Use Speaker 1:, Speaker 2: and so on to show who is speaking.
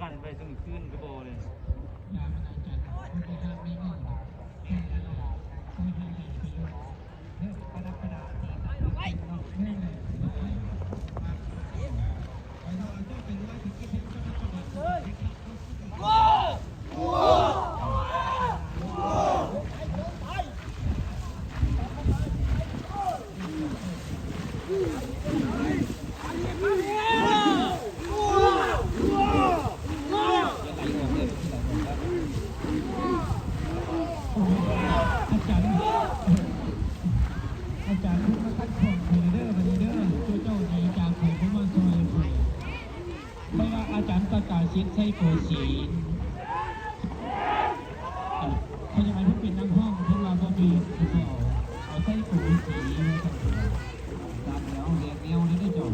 Speaker 1: กันไปจนขึ้นกระโบเลย
Speaker 2: อาจารย์พูดมาคัดของเทเดอร์มาเดอร์เจ้าดีจากผมมาซอยไม่ว่าอาจารย์ประกาศชิดใช้โปรสีพยาบาลที่เป็นนักห้องที่เราก็มีเอาใช้โปรสีมาทำตามแล้วเรียกแนวนี้ได้จบ